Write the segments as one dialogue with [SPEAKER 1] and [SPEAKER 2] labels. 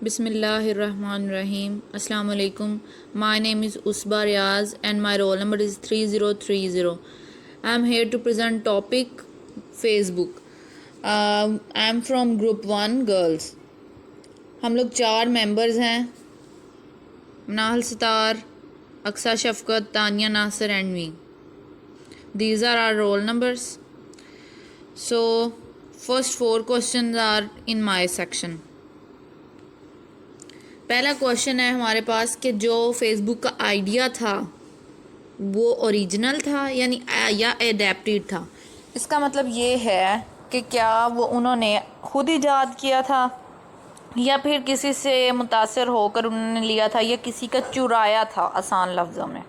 [SPEAKER 1] Bismillahirrahmanirrahim. Assalamu alaikum. My name is Usba Riaz and my roll number is 3030. I am here to present topic Facebook. I am from group 1 girls. हम लोग 4 members हैं, Nahal Sitar, Aqsa Shafqat, Tania Nasir and me. These are our roll numbers. So first 4 questions are in my section. पहला question है हमारे पास कि जो Facebook का idea था वो ओरिजिनल था या एडेप्टेड था। इसका मतलब ये है कि क्या वो उन्होंने खुद ईजाद किया था या फिर किसी से मुतासर होकर उन्होंने लिया था या किसी का चुराया था, आसान लफ्ज़ों में।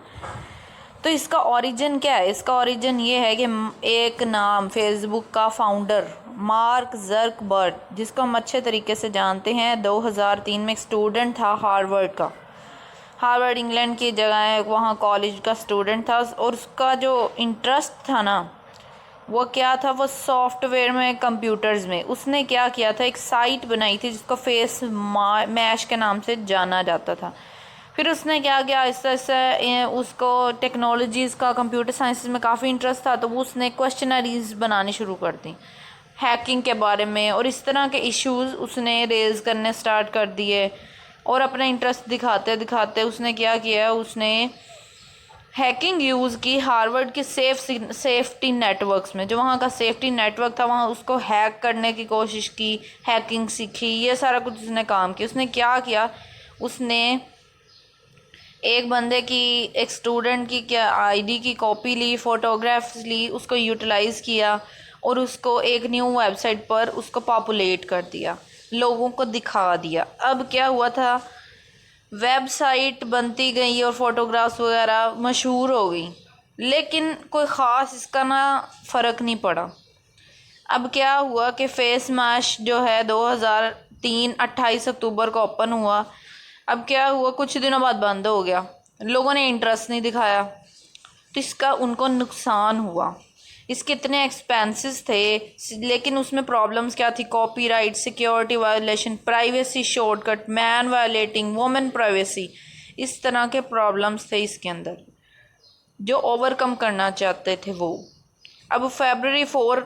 [SPEAKER 1] तो इसका ओरिजिन क्या है? इसका ओरिजिन ये है कि एक नाम फेसबुक का फाउंडर मार्क ज़करबर्ग, जिसको हम अच्छे तरीके से जानते हैं, 2003 में एक स्टूडेंट था हार्वर्ड का। हार्वर्ड इंग्लैंड की जगह है, वहाँ कॉलेज का स्टूडेंट था और उसका जो इंटरेस्ट था ना वो क्या था, वो सॉफ्टवेयर में, कंप्यूटर्स में। उसने क्या किया था, एक साइट बनाई थी जिसको फेस मैश के नाम से जाना जाता था। फिर उसने क्या किया, आहिस्ता आहिस्ता उसको टेक्नोलॉजीज़ का, कंप्यूटर साइंस में काफ़ी इंटरेस्ट था, तो वो उसने क्वेश्चनरीज बनानी शुरू कर दी हैकिंग के बारे में, और इस तरह के इश्यूज़ उसने रेज़ करने स्टार्ट कर दिए। और अपना इंटरेस्ट दिखाते दिखाते उसने क्या किया, उसने हैकिंग यूज़ की हार्वर्ड के सेफ्टी नेटवर्क्स में। जो वहाँ का सेफ्टी नेटवर्क था वहाँ उसको हैक करने की कोशिश की, हैकिंग सीखी, ये सारा कुछ उसने काम किया। उसने क्या किया, उसने एक बंदे की, एक स्टूडेंट की क्या आईडी की कॉपी ली, फ़ोटोग्राफ्स ली, उसको यूटिलाइज़ किया और उसको एक न्यू वेबसाइट पर उसको पॉपुलेट कर दिया, लोगों को दिखा दिया। अब क्या हुआ था, वेबसाइट बनती गई और फ़ोटोग्राफ्स वगैरह मशहूर हो गई, लेकिन कोई ख़ास इसका ना फ़र्क नहीं पड़ा। अब क्या हुआ कि फेस मैश जो है 2003 28 अक्टूबर को ओपन हुआ। अब क्या हुआ, कुछ दिनों बाद बंद हो गया, लोगों ने इंटरेस्ट नहीं दिखाया, तो इसका उनको नुकसान हुआ। इसके इतने एक्सपेंसेस थे, लेकिन उसमें प्रॉब्लम्स क्या थी, copyright, security violation, privacy shortcut, man violating women privacy, इस तरह के प्रॉब्लम्स थे इसके अंदर जो ओवरकम करना चाहते थे वो। अब फरवरी 4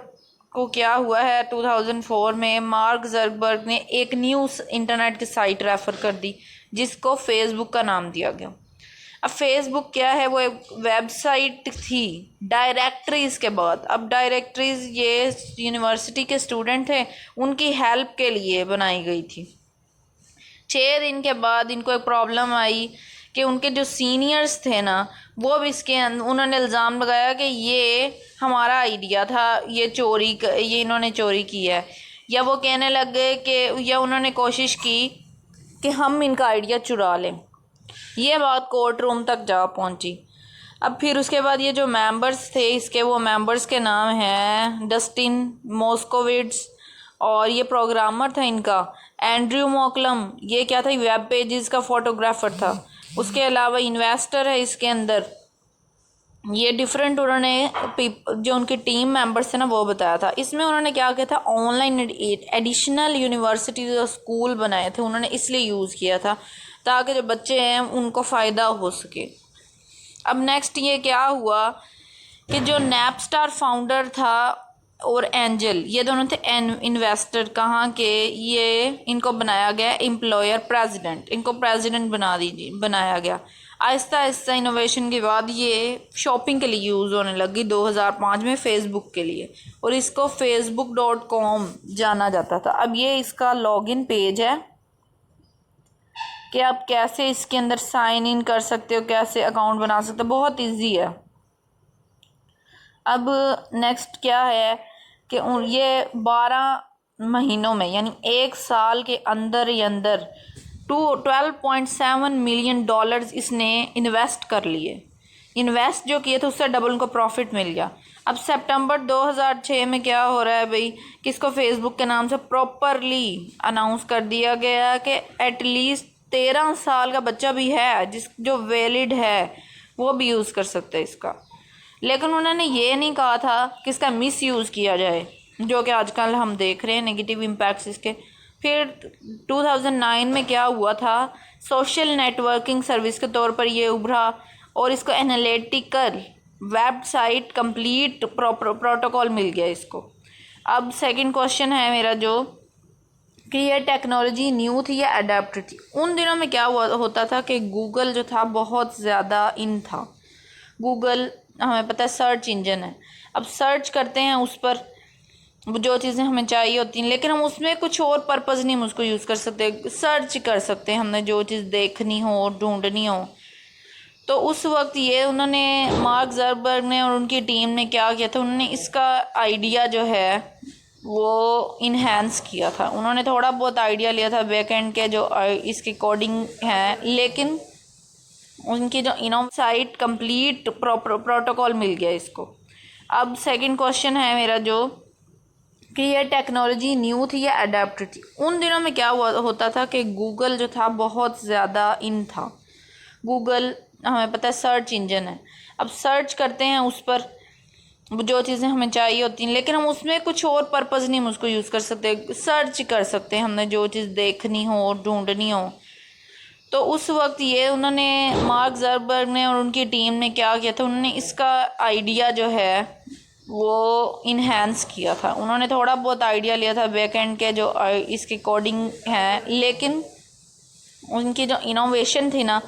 [SPEAKER 1] को क्या हुआ है, 2004 में मार्क ज़करबर्ग ने एक न्यू इंटरनेट की साइट रेफ़र कर दी जिसको फेसबुक का नाम दिया गया। अब फेसबुक क्या है, वो एक वेबसाइट थी डायरेक्टरीज़ के बाद। अब डायरेक्टरीज़ ये यूनिवर्सिटी के स्टूडेंट थे, उनकी हेल्प के लिए बनाई गई थी। 6 दिन के बाद इनको एक प्रॉब्लम आई कि उनके जो सीनियर्स थे ना, वो भी उन्होंने इल्ज़ाम लगाया कि ये हमारा आइडिया था, ये इन्होंने चोरी की है, या वो कहने लग गए कि, या उन्होंने कोशिश की कि हम इनका आइडिया चुरा लें। ये बात कोर्ट रूम तक जा पहुंची। अब फिर उसके बाद ये जो मेंबर्स थे इसके, वो मेंबर्स के नाम हैं डस्टिन मोस्कोविट्स, और ये प्रोग्रामर था इनका एंड्रयू मॉकलम, ये क्या था, वेब पेजेस का फोटोग्राफर था। उसके अलावा इन्वेस्टर है इसके अंदर, ये डिफरेंट उन्होंने जो उनकी टीम मेंबर्स थे ना वो बताया था। इसमें उन्होंने क्या किया था, ऑनलाइन एडिशनल यूनिवर्सिटी जो स्कूल बनाए थे उन्होंने इसलिए यूज़ किया था ताकि जो बच्चे हैं उनको फ़ायदा हो सके। अब नेक्स्ट ये क्या हुआ कि जो नैपस्टार फाउंडर था और एंजल, ये दोनों थे इन्वेस्टर, कहाँ के, ये इनको बनाया गया एम्प्लॉयर प्रेसिडेंट, इनको प्रेसिडेंट बनाया गया। आहिस्ता आहिस्ता इनोवेशन के बाद ये शॉपिंग के लिए यूज़ होने लगी 2005 में फेसबुक के लिए, और इसको facebook.com जाना जाता था। अब ये इसका लॉगिन पेज है कि आप कैसे इसके अंदर साइन इन कर सकते हो, कैसे अकाउंट बना सकते हो, बहुत इजी है। अब नेक्स्ट क्या है कि ये 12 महीनों में यानी 1 साल के अंदर ही अंदर $12.7 मिलियन इसने इन्वेस्ट कर लिए। इन्वेस्ट जो किए थे उससे डबल उनको प्रॉफिट मिल गया। अब सितंबर 2006 में क्या हो रहा है भाई, कि इसको फेसबुक के नाम से प्रॉपरली अनाउंस कर दिया गया कि एटलीस्ट 13 साल का बच्चा भी है जो वैलिड है वो भी यूज़ कर सकते हैं इसका। लेकिन उन्होंने ये नहीं कहा था कि इसका मिस यूज़ किया जाए, जो कि आजकल हम देख रहे हैं नेगेटिव इम्पैक्ट्स इसके। फिर 2009 में क्या हुआ था, सोशल नेटवर्किंग सर्विस के तौर पर ये उभरा और इसको एनालिटिकल वेबसाइट कंप्लीट प्रोटोकॉल मिल गया इसको। अब सेकंड क्वेश्चन है मेरा जो कि ये टेक्नोलॉजी न्यू थी या अडेप्टेड थी। उन दिनों में क्या होता था कि गूगल जो था बहुत ज़्यादा इन था। गूगल हमें पता है सर्च इंजन है। अब सर्च करते हैं उस पर जो चीज़ें हमें चाहिए होती हैं, लेकिन हम उसमें कुछ और पर्पज़ नहीं हम उसको यूज़ कर सकते। सर्च कर सकते हैं हमने जो चीज़ देखनी हो ढूंढनी हो। तो उस वक्त ये उन्होंने मार्क ज़करबर्ग ने और उनकी टीम ने क्या किया था, उन्होंने इसका आइडिया जो है वो इन्हेंस किया था। उन्होंने थोड़ा बहुत आइडिया लिया था बैकएंड के जो इसके कोडिंग है, लेकिन उनकी जो साइट कंप्लीट प्रोटोकॉल मिल गया इसको। अब सेकंड क्वेश्चन है मेरा जो कि ये टेक्नोलॉजी न्यू थी या अडेप्टेड थी। उन दिनों में क्या होता था कि गूगल जो था बहुत ज़्यादा इन था। गूगल हमें पता है सर्च इंजन है। अब सर्च करते हैं उस पर जो चीज़ें हमें चाहिए होती हैं, लेकिन हम उसमें कुछ और पर्पज़ नहीं हम उसको यूज़ कर सकते। सर्च कर सकते हैं हमने जो चीज़ देखनी हो ढूंढनी हो। तो उस वक्त ये उन्होंने मार्क ज़करबर्ग ने और उनकी टीम ने क्या किया था, उन्होंने इसका आइडिया जो है वो इन्हेंस किया था। उन्होंने थोड़ा बहुत आइडिया लिया था बैकएंड के जो इसके कोडिंग है, लेकिन उनकी जो इनोवेशन थी ना,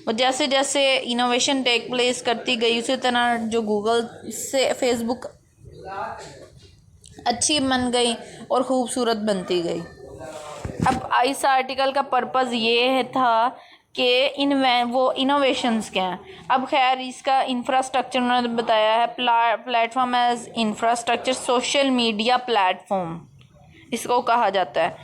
[SPEAKER 1] वो जैसे जैसे इनोवेशन टेक प्लेस करती गई उसी तरह जो गूगल से फेसबुक अच्छी बन गई और ख़ूबसूरत बनती गई। अब इस आर्टिकल का पर्पज़ ये था कि वो इनोवेशंस क्या हैं। अब खैर इसका इंफ्रास्ट्रक्चर उन्होंने बताया है, platform as infrastructure social media platform इसको कहा जाता है।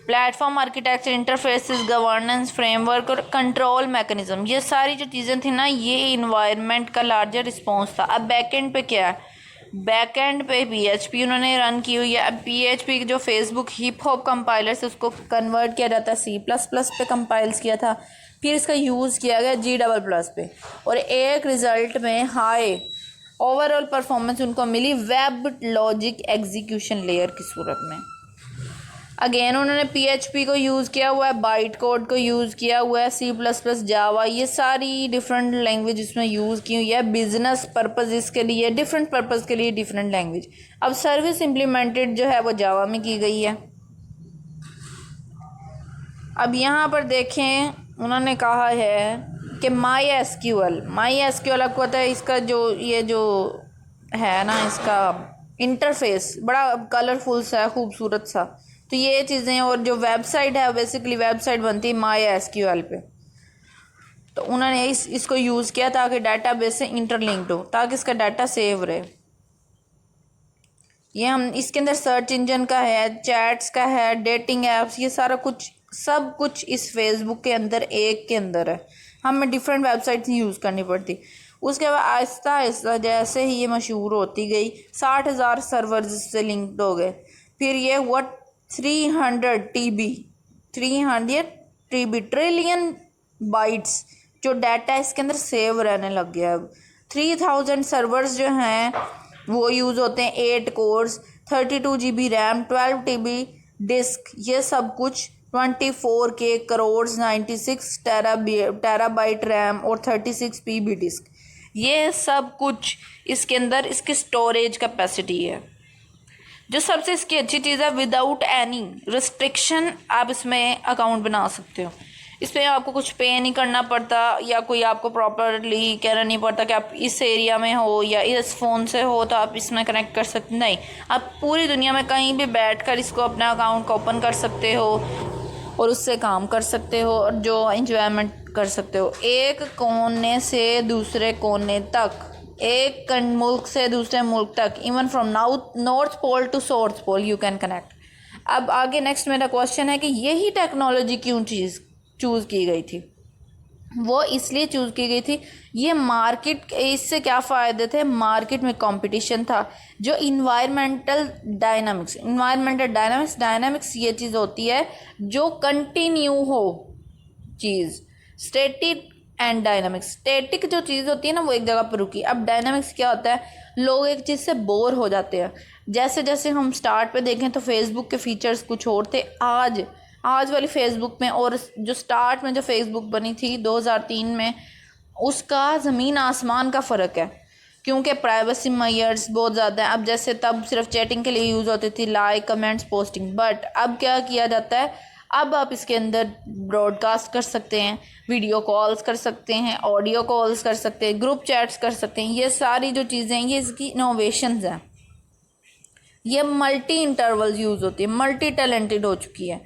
[SPEAKER 1] Platform architecture interfaces governance framework और कंट्रोल मैकेनिज्म, ये सारी जो चीज़ें थी ना, ये इन्वायरमेंट का लार्जर रिस्पॉन्स था। अब बैकएंड पे क्या है, बैकएंड पे PHP उन्होंने रन की हुई है। अब PHP जो फेसबुक हिप हॉप कंपाइलर से उसको कन्वर्ट किया जाता है, C++ पे कंपाइल्स किया था, फिर इसका यूज़ किया गया G++ पे, और एक रिज़ल्ट में हाई ओवरऑल परफॉर्मेंस उनको मिली वेब लॉजिक एग्जीक्यूशन लेयर की सूरत में। अगेन उन्होंने PHP को यूज़ किया हुआ है, बाइट कोड को यूज़ किया हुआ है, C++, जावा, ये सारी डिफरेंट लैंग्वेज इसमें यूज़ की हुई है। बिजनेस पर्पज़ के लिए, डिफरेंट पर्पज़ के लिए डिफरेंट लैंग्वेज। अब सर्विस इम्प्लीमेंटेड जो है वो जावा में की गई है। अब यहाँ पर देखें उन्होंने कहा है कि MySQL आपको पता है इसका जो है ना, इसका इंटरफेस बड़ा कलरफुल सा है, खूबसूरत सा। तो ये चीज़ें, और जो वेबसाइट है बेसिकली वेबसाइट बनती है MySQL पे। तो उन्होंने इसको यूज़ किया ताकि डाटाबेस से इंटरलिंक्ड हो, ताकि इसका डाटा सेव रहे। ये हम इसके अंदर सर्च इंजन का है, चैट्स का है, डेटिंग ऐप्स, ये सारा कुछ सब कुछ इस फेसबुक के अंदर एक के अंदर है। हमें डिफरेंट वेबसाइट्स यूज़ करनी पड़ती। उसके बाद आहिस्ता आहिस्ता जैसे ही ये मशहूर होती गई, 60,000 सर्वर्स से लिंक्ड हो गए। फिर ये हुआ 300 ट्रिलियन बाइट्स जो डाटा इसके अंदर सेव रहने लग गया। अब 3000 सर्वर्स जो हैं वो यूज़ होते हैं, 8 cores, 32 GB RAM, 12 TB disk, ये सब कुछ 24K करोड़ 96 टेराबाइट रैम और 36 PB डिस्क, ये सब कुछ इसके अंदर इसकी स्टोरेज कैपेसिटी है। जो सबसे इसकी अच्छी चीज़ है, विदाउट एनी रिस्ट्रिक्शन आप इसमें अकाउंट बना सकते हो। इसमें आपको कुछ पे नहीं करना पड़ता, या कोई आपको प्रॉपरली कहना नहीं पड़ता कि आप इस एरिया में हो या इस फ़ोन से हो तो आप इसमें कनेक्ट कर सकते। नहीं, आप पूरी दुनिया में कहीं भी बैठकर इसको अपना अकाउंट को ओपन कर सकते हो और उससे काम कर सकते हो और जो एंजॉयमेंट कर सकते हो। एक कोने से दूसरे कोने तक, एक मुल्क से दूसरे मुल्क तक, even from North Pole to South Pole you can connect. अब आगे नेक्स्ट मेरा क्वेश्चन है कि यही टेक्नोलॉजी क्यों चूज़ की गई थी। वो इसलिए चूज़ की गई थी, ये मार्केट, इससे क्या फ़ायदे थे, मार्केट में कंपटीशन था। जो इन्वायरमेंटल डायनामिक्स ये चीज़ होती है जो कंटिन्यू हो चीज़। स्टैटिक एंड डायनामिक्स, स्टैटिक जो चीज़ होती है ना वो एक जगह पर रुकी। अब डायनामिक्स क्या होता है, लोग एक चीज़ से बोर हो जाते हैं। जैसे जैसे हम स्टार्ट पे देखें तो फेसबुक के फीचर्स कुछ और थे, आज आज वाली फ़ेसबुक में और जो स्टार्ट में जो फ़ेसबुक बनी थी 2003 में, उसका ज़मीन आसमान का फ़र्क है, क्योंकि प्राइवेसी मेजर्स बहुत ज़्यादा है। अब जैसे तब सिर्फ चैटिंग के लिए यूज़ होती थी, लाइक, कमेंट्स, पोस्टिंग, बट अब क्या किया जाता है, अब आप इसके अंदर ब्रॉडकास्ट कर सकते हैं, वीडियो कॉल्स कर सकते हैं, ऑडियो कॉल्स कर सकते हैं, ग्रुप चैट्स कर सकते हैं। ये सारी जो चीज़ें हैं ये इसकी इनोवेशंस हैं। ये मल्टी इंटरवल्स यूज़ होती है, मल्टी टैलेंटेड हो चुकी है।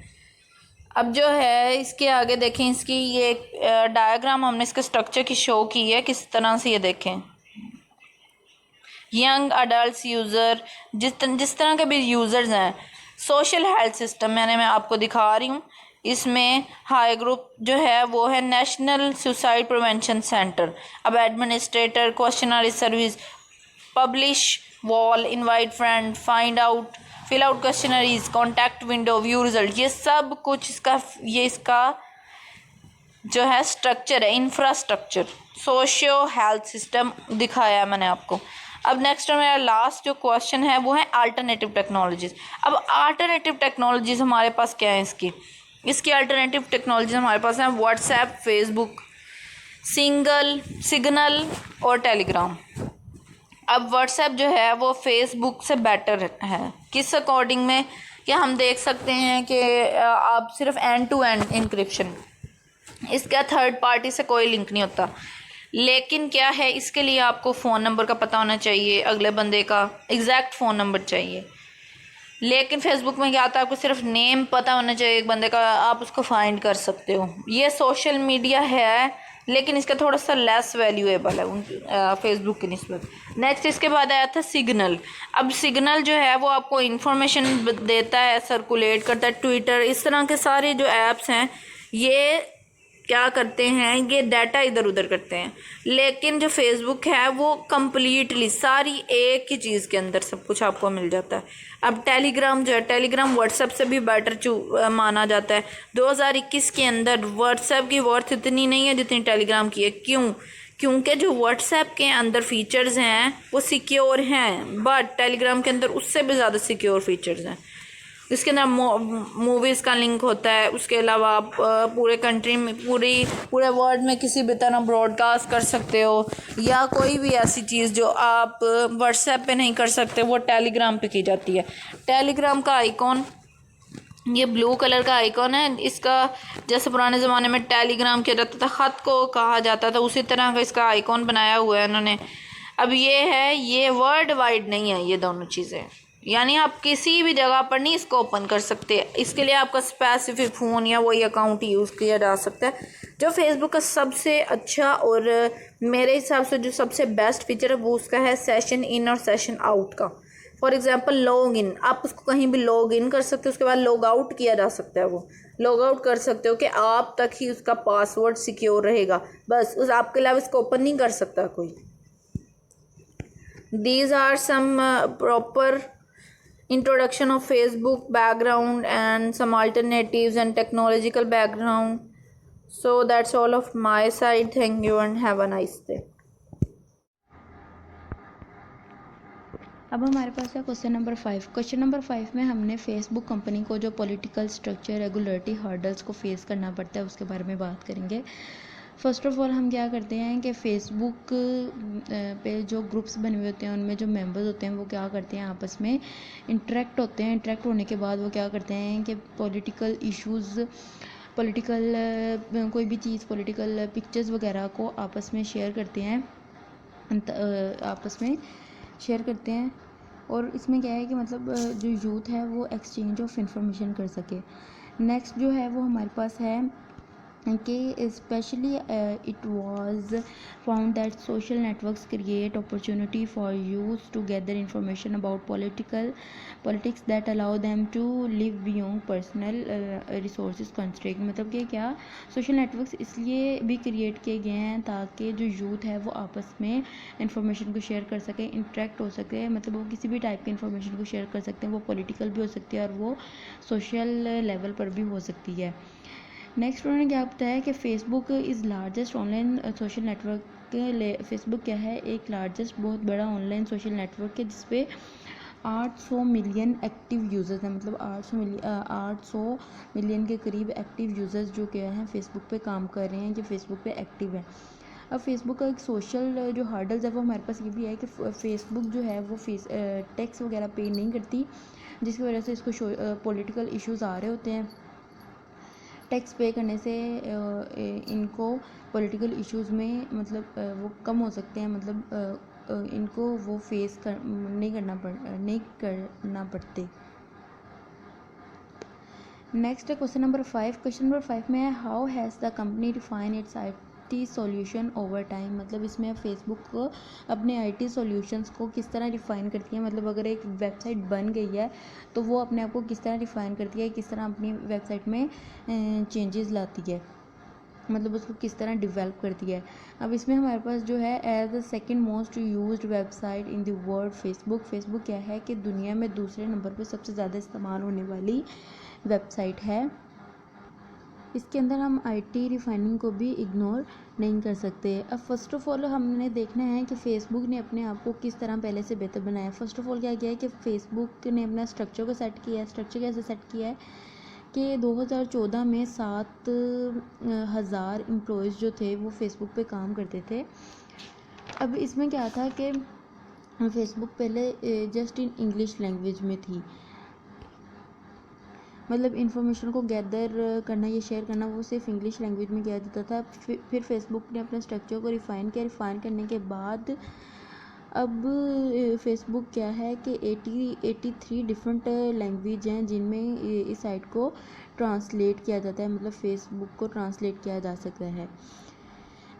[SPEAKER 1] अब जो है इसके आगे देखें, इसकी ये डायग्राम हमने इसके स्ट्रक्चर की शो की है किस तरह से, ये देखें। यंग अडल्ट यूज़र, जिस तरह के भी यूज़र्स हैं। सोशल हेल्थ सिस्टम मैं आपको दिखा रही हूँ। इसमें हाई ग्रुप जो है वो है नेशनल सुसाइड प्रिवेंशन सेंटर। अब administrator, questionnaire service, publish wall, invite friend, find out, fill out questionnaires, contact window, view result, ये सब कुछ इसका जो है स्ट्रक्चर है, इंफ्रास्ट्रक्चर, सोशियो हेल्थ सिस्टम दिखाया है मैंने आपको। अब नेक्स्ट मेरा लास्ट जो क्वेश्चन है वो है अल्टरनेटिव टेक्नोलॉजीज़। अब अल्टरनेटिव टेक्नोलॉजीज़ हमारे पास क्या है, इसकी अल्टरनेटिव टेक्नोलॉजीज हमारे पास हैं व्हाट्सएप, फेसबुक, सिग्नल और टेलीग्राम। अब व्हाट्सएप जो है वो फेसबुक से बेटर है, किस अकॉर्डिंग में, कि हम देख सकते हैं कि आप सिर्फ एंड टू एंड इंक्रिप्शन, इसका थर्ड पार्टी से कोई लिंक नहीं होता। लेकिन क्या है, इसके लिए आपको फ़ोन नंबर का पता होना चाहिए, अगले बंदे का एग्जैक्ट फ़ोन नंबर चाहिए। लेकिन फेसबुक में क्या आता है, आपको सिर्फ नेम पता होना चाहिए एक बंदे का, आप उसको फाइंड कर सकते हो। ये सोशल मीडिया है, लेकिन इसका थोड़ा सा लेस वैल्यूएबल है फेसबुक की निस्बत। नेक्स्ट इसके बाद आया था सिग्नल। अब सिग्नल जो है वो आपको इंफॉर्मेशन देता है, सर्कुलेट करता है। ट्विटर, इस तरह के सारे जो ऐप्स हैं ये क्या करते हैं, ये डाटा इधर उधर करते हैं। लेकिन जो फेसबुक है वो कम्प्लीटली सारी एक ही चीज़ के अंदर सब कुछ आपको मिल जाता है। अब टेलीग्राम जो है, टेलीग्राम व्हाट्सएप से भी बेटर माना जाता है। 2021 के अंदर व्हाट्सएप की वर्थ इतनी नहीं है जितनी टेलीग्राम की है। क्यों? क्योंकि जो व्हाट्सएप के अंदर फीचर्स हैं वो सिक्योर हैं, बट टेलीग्राम के अंदर उससे भी ज़्यादा सिक्योर फीचर्स हैं। इसके अंदर मूवीज़ का लिंक होता है। उसके अलावा आप पूरे कंट्री में, पूरे वर्ल्ड में किसी भी तरह ब्रॉडकास्ट कर सकते हो, या कोई भी ऐसी चीज़ जो आप व्हाट्सएप पे नहीं कर सकते वो टेलीग्राम पे की जाती है। टेलीग्राम का आइकॉन ये ब्लू कलर का आइकॉन है। इसका जैसे पुराने ज़माने में टेलीग्राम किया जाता था, ख़त को कहा जाता था, उसी तरह का इसका आइकॉन बनाया हुआ है उन्होंने। अब ये है, ये वर्ल्ड वाइड नहीं है ये दोनों चीज़ें, यानी आप किसी भी जगह पर नहीं इसको ओपन कर सकते। इसके लिए आपका स्पेसिफिक फ़ोन या वही अकाउंट यूज़ किया जा सकता है। जो फेसबुक का सबसे अच्छा और मेरे हिसाब से जो सबसे बेस्ट फीचर है वो उसका है सेशन इन और सेशन आउट का। फॉर एग्जांपल लॉग इन, आप उसको कहीं भी लॉग इन कर सकते हो, उसके बाद लॉग आउट किया जा सकता है। वो लॉग आउट कर सकते हो कि आप तक ही उसका पासवर्ड सिक्योर रहेगा, बस उस आपके अलावा इसको ओपन नहीं कर सकता कोई। These are some proper introduction of Facebook background and some alternatives and technological background. So that's all of my side. Thank you and have a nice day.
[SPEAKER 2] अब हमारे पास है क्वेश्चन नंबर 5। क्वेश्चन नंबर 5 में हमने Facebook company को जो political structure, regulatory hurdles को face करना पड़ता है उसके बारे में बात करेंगे। फ़र्स्ट ऑफ ऑल हम क्या करते हैं कि फ़ेसबुक पे जो ग्रुप्स बने हुए होते हैं उनमें जो मेंबर्स होते हैं वो क्या करते हैं, आपस में इंटरेक्ट होते हैं। इंटरेक्ट होने के बाद वो क्या करते हैं कि पॉलिटिकल इश्यूज़, कोई भी चीज़, पॉलिटिकल पिक्चर्स वगैरह को आपस में शेयर करते हैं, और इसमें क्या है कि मतलब जो यूथ है वो एक्सचेंज ऑफ इंफॉर्मेशन कर सके। नेक्स्ट जो है वो हमारे पास है कि especially it was found that social networks create opportunity for youth to gather information about politics that allow them to live beyond personal resources constraint। मतलब कि क्या सोशल नेटवर्क्स इसलिए भी क्रिएट किए गए हैं ताकि जो यूथ है वो आपस में इंफॉर्मेशन को शेयर कर सके, इंटरेक्ट हो सके। मतलब वो किसी भी टाइप की इंफॉर्मेशन को शेयर कर सकते हैं, वो पॉलिटिकल भी हो सकती है और वो सोशल लेवल पर भी हो सकती है। नेक्स्ट उन्होंने क्या बताया कि Facebook is largest online social network. Facebook क्या है, एक लार्जेस्ट बहुत बड़ा ऑनलाइन सोशल नेटवर्क है जिसपे 800 मिलियन एक्टिव यूज़र्स हैं, मतलब 800 मिलियन के करीब एक्टिव यूज़र्स जो क्या हैं फेसबुक पे काम कर रहे हैं, जो फेसबुक पे एक्टिव है। अब फेसबुक का एक सोशल जो हर्डल्स है वो हमारे पास ये भी है कि फेसबुक जो है वो टैक्स वगैरह पे नहीं करती, जिसकी वजह से इसको पॉलिटिकल इश्यूज आ रहे होते हैं। टैक्स पे करने से इनको पॉलिटिकल इश्यूज में मतलब वो कम हो सकते हैं, मतलब इनको वो फेस नहीं करना पड़ते। नेक्स्ट है क्वेश्चन नंबर 5। क्वेश्चन नंबर 5 में है how has the company define it's IT solution over time. मतलब इसमें फेसबुक को अपने IT सॉल्यूशंस को किस तरह डिफ़ाइन करती है, मतलब अगर एक वेबसाइट बन गई है तो वो अपने आप को किस तरह डिफ़ाइन करती है, किस तरह अपनी वेबसाइट में चेंजेस लाती है, मतलब उसको किस तरह डेवलप करती है। अब इसमें हमारे पास जो है as the second most used website in the world Facebook क्या है कि दुनिया में दूसरे नंबर पे सबसे ज़्यादा इस्तेमाल होने वाली वेबसाइट है। इसके अंदर हम IT रिफाइनिंग को भी इग्नोर नहीं कर सकते। अब फर्स्ट ऑफ ऑल हमने देखना है कि फ़ेसबुक ने अपने आप को किस तरह पहले से बेहतर बनाया। फ़र्स्ट ऑफ ऑल क्या किया है कि फ़ेसबुक ने अपना स्ट्रक्चर को सेट किया है। स्ट्रक्चर कैसे सेट किया है कि 2014 में 7,000 एम्प्लॉयज़ जो थे वो फेसबुक पे काम करते थे। अब इसमें क्या था कि फ़ेसबुक पहले जस्ट इन इंग्लिश लैंग्वेज में थी, मतलब इन्फॉर्मेशन को गैदर करना या शेयर करना वो सिर्फ इंग्लिश लैंग्वेज में किया जाता था। फिर फेसबुक ने अपने स्ट्रक्चर को रिफ़ाइन किया। रिफ़ाइन करने के बाद अब फेसबुक क्या है कि 83 डिफरेंट लैंग्वेज हैं जिनमें इस साइट को ट्रांसलेट किया जाता है, मतलब फ़ेसबुक को ट्रांसलेट किया जा सकता है।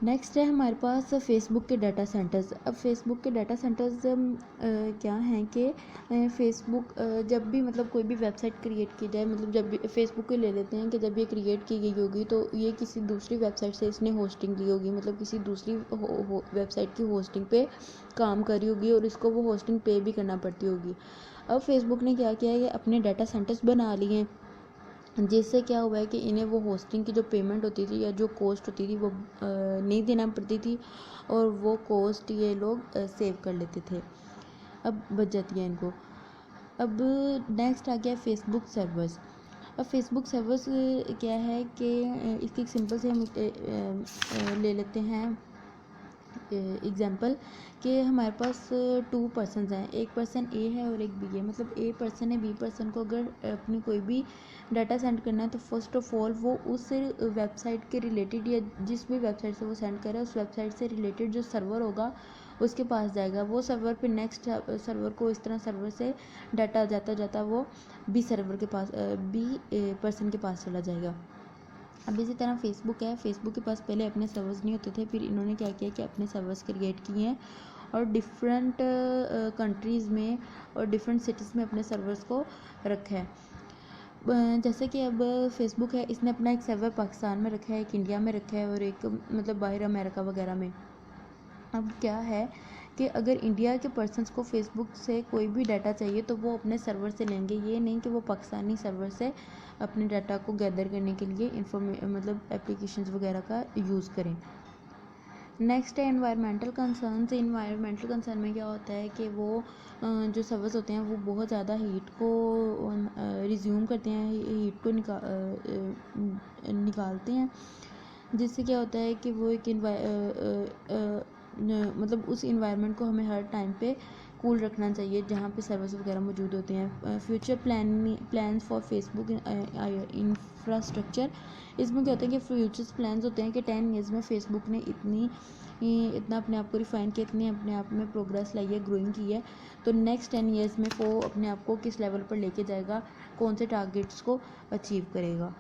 [SPEAKER 2] नेक्स्ट है हमारे पास फेसबुक के डाटा सेंटर्स। अब फेसबुक के डाटा सेंटर्स क्या हैं कि फेसबुक जब भी मतलब कोई भी वेबसाइट क्रिएट की जाए, मतलब जब भी फेसबुक को ले लेते हैं कि जब ये क्रिएट की गई होगी तो ये किसी दूसरी वेबसाइट से इसने होस्टिंग ली होगी, मतलब किसी दूसरी वेबसाइट की होस्टिंग पे काम करी होगी और इसको वो होस्टिंग पे भी करना पड़ती होगी। अब फेसबुक ने क्या किया है कि अपने डाटा सेंटर्स बना लिए हैं, जिससे क्या हुआ है कि इन्हें वो होस्टिंग की जो पेमेंट होती थी या जो कॉस्ट होती थी वो नहीं देना पड़ती थी और वो कॉस्ट ये लोग सेव कर लेते थे, अब बच जाती है इनको। अब नेक्स्ट आ गया फेसबुक सर्वर्स। अब फेसबुक सर्वर्स क्या है कि इसकी एक सिंपल से हम ले लेते हैं एग्जाम्पल कि हमारे पास 2 पर्सनस हैं, एक पर्सन ए है और एक बी है। मतलब ए पर्सन है बी पर्सन को अगर अपनी कोई भी डाटा सेंड करना है तो फर्स्ट ऑफ ऑल वो उस वेबसाइट के रिलेटेड या जिस भी वेबसाइट से वो सेंड कर रहा है उस वेबसाइट से रिलेटेड जो सर्वर होगा उसके पास जाएगा। वो सर्वर पे नेक्स्ट सर्वर को इस तरह सर्वर से डाटा जाता जाता वो बी सर्वर के पास बी पर्सन के पास चला जाएगा। अब इसी तरह फेसबुक है, फेसबुक के पास पहले अपने सर्वर्स नहीं होते थे, फिर इन्होंने क्या किया कि अपने सर्वर्स क्रिएट किए हैं और डिफरेंट कंट्रीज़ में और डिफरेंट सिटीज़ में अपने सर्वर्स को रखा है। जैसे कि अब फेसबुक है, इसने अपना एक सर्वर पाकिस्तान में रखा है, एक इंडिया में रखा है और एक मतलब बाहर अमेरिका वगैरह में। अब क्या है कि अगर इंडिया के पर्सन्स को फेसबुक से कोई भी डाटा चाहिए तो वो अपने सर्वर से लेंगे, ये नहीं कि वो पाकिस्तानी सर्वर से अपने डाटा को गैदर करने के लिए मतलब एप्लीकेशंस वगैरह का यूज़ करें। नेक्स्ट है एनवायरमेंटल कंसर्न्स। एनवायरमेंटल कंसर्न में क्या होता है कि वो जो सर्वर्स होते हैं वो बहुत ज़्यादा हीट को रिज्यूम करते हैं, हीट को निकालते हैं, जिससे क्या होता है कि वो एक मतलब उस इन्वायरमेंट को हमें हर टाइम पे कूल रखना चाहिए जहाँ पे सर्वर्स वगैरह मौजूद होते हैं। Future plans for Facebook infrastructure. इसमें क्या होता है कि फ्यूचर्स प्लान्स होते हैं कि 10 ईयर्स में फेसबुक ने इतना अपने आप को रिफाइन किया, इतनी अपने आप में प्रोग्रेस लाई है, ग्रोइंग की है, तो नेक्स्ट 10 ईयर्स में वो अपने आप को किस लेवल पर लेके जाएगा, कौन से टारगेट्स को अचीव करेगा।